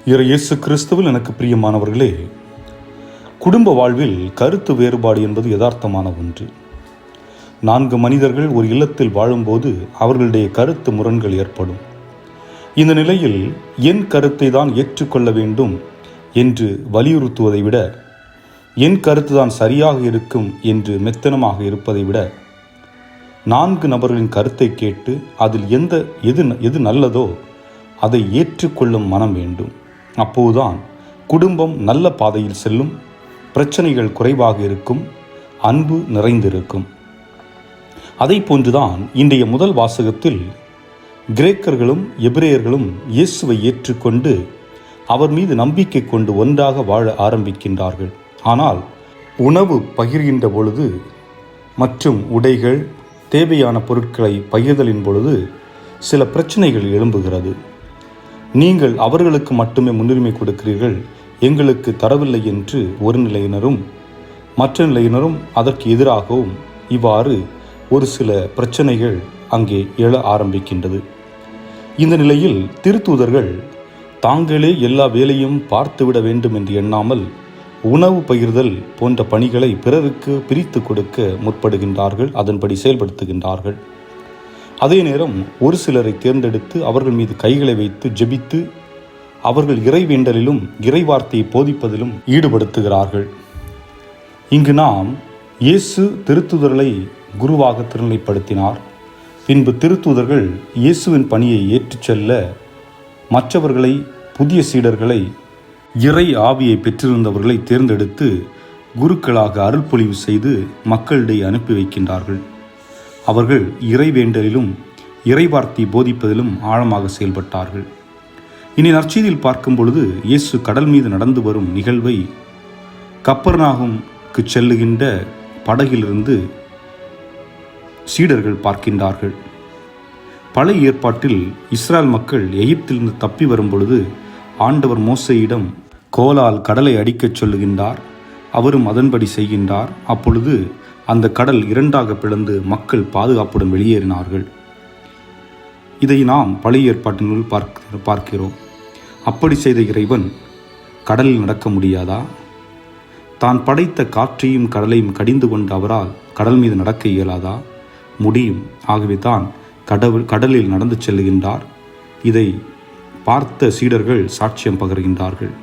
இயேசு கிறிஸ்துவில் எனக்கு பிரியமானவர்களே, குடும்ப வாழ்வில் கருத்து வேறுபாடு என்பது யதார்த்தமான ஒன்று. 4 மனிதர்கள் ஒரு இல்லத்தில் வாழும்போது அவர்களுடைய கருத்து முரண்கள் ஏற்படும். இந்த நிலையில் என் கருத்தை தான் ஏற்றுக்கொள்ள வேண்டும் என்று வலியுறுத்துவதை விட, என் கருத்து தான் சரியாக இருக்கும் என்று மெத்தனமாக இருப்பதை விட, 4 நபர்களின் கருத்தை கேட்டு அதில் எது நல்லதோ அதை ஏற்றுக்கொள்ளும் மனம் வேண்டும். அப்போதுதான் குடும்பம் நல்ல பாதையில் செல்லும், பிரச்சனைகள் குறைவாக இருக்கும், அன்பு நிறைந்திருக்கும். அதை போன்றுதான் இன்றைய முதல் வாசகத்தில் கிரேக்கர்களும் எபிரேயர்களும் இயேசுவை ஏற்றுக்கொண்டு அவர் மீது நம்பிக்கை கொண்டு ஒன்றாக வாழ ஆரம்பிக்கின்றார்கள். ஆனால் உணவு பகிர்கின்ற பொழுது மற்றும் உடைகள், தேவையான பொருட்களை பகிர்தலின் பொழுது சில பிரச்சனைகள் எழும்புகிறது. நீங்கள் அவர்களுக்கு மட்டுமே முன்னுரிமை கொடுக்கிறீர்கள், எங்களுக்கு தரவில்லை என்று ஒரு நிலையினரும் மற்ற நிலையினரும் அதற்கு எதிராகவும் இவ்வாறு ஒரு சில பிரச்சனைகள் அங்கே எழ ஆரம்பிக்கின்றது. இந்த நிலையில் திருத்தூதர்கள் தாங்களே எல்லா வேலையும் பார்த்துவிட வேண்டும் என்று எண்ணாமல் உணவு பகிர்தல் போன்ற பணிகளை பிறருக்கு பிரித்து கொடுக்க முற்படுகின்றார்கள், அதன்படி செயல்படுத்துகின்றார்கள். அதே நேரம் ஒரு சிலரை தேர்ந்தெடுத்து அவர்கள் மீது கைகளை வைத்து ஜெபித்து அவர்கள் இறைவேண்டலிலும் இறைவார்த்தையை போதிப்பதிலும் ஈடுபடுத்துகிறார்கள். இங்கு நாம் இயேசு திருத்தூதர்களை குருவாக திருநிலைப்படுத்தினார். பின்பு திருத்தூதர்கள் இயேசுவின் பணியை ஏற்றுச் செல்ல மற்றவர்களை, புதிய சீடர்களை, இறை ஆவியை பெற்றிருந்தவர்களை தேர்ந்தெடுத்து குருக்களாக அருள்பொழிவு செய்து மக்களிடையே அனுப்பி வைக்கின்றார்கள். அவர்கள் இறைவேண்டலிலும் இறைவார்த்தை போதிப்பதிலும் ஆழமாக செயல்பட்டார்கள். இனி நற்செய்தியில் பார்க்கும் பொழுது இயேசு கடல் மீது நடந்து வரும் நிகழ்வை கப்பர்நாகுமுக்கு செல்லுகின்ற படகிலிருந்து சீடர்கள் பார்க்கின்றார்கள். பழைய ஏற்பாட்டில் இஸ்ராயல் மக்கள் எகிப்திலிருந்து தப்பி வரும் பொழுது ஆண்டவர் மோசேயிடம் கோலால் கடலை அடிக்கச் சொல்லுகின்றார். அவரும் அதன்படி செய்கின்றார். அப்பொழுது அந்த கடல் 2ஆக பிளந்து மக்கள் பாதுகாப்புடன் வெளியேறினார்கள். இதை நாம் பழைய ஏற்பாட்டினுள் பார்க்கிறோம். அப்படி செய்த இறைவன் கடலில் நடக்க முடியாதா? தான் படைத்த காற்றையும் கடலையும் கடிந்து கொண்ட அவரால் கடல் மீது நடக்க இயலாதா? முடியும். ஆகவே தான் கடலில் நடந்து செல்லுகின்றார். இதை பார்த்த சீடர்கள் சாட்சியம் பகர்கின்றார்கள்.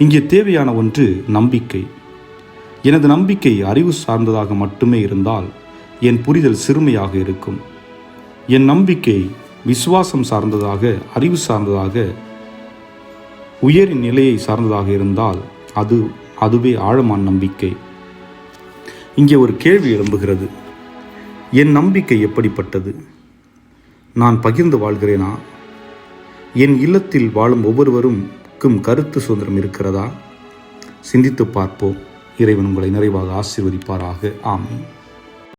இங்கே தேவையான ஒன்று நம்பிக்கை. எனது நம்பிக்கை அறிவு சார்ந்ததாக மட்டுமே இருந்தால் என் புரிதல் சிறுமையாக இருக்கும். என் நம்பிக்கை விசுவாசம் சார்ந்ததாக, அறிவு சார்ந்ததாக, உயரின் நிலையை சார்ந்ததாக இருந்தால் அதுவே ஆழமான நம்பிக்கை. இங்கே ஒரு கேள்வி எழும்புகிறது. என் நம்பிக்கை எப்படிப்பட்டது? நான் பகிர்ந்து வாழ்கிறேனா? என் இல்லத்தில் வாழும் ஒவ்வொருவருக்கும் கருத்து சுதந்திரம் இருக்கிறதா? சிந்தித்து பார்ப்போம். இறைவன் உங்களை நிறைவாக ஆசீர்வதிப்பாராக. ஆமென்.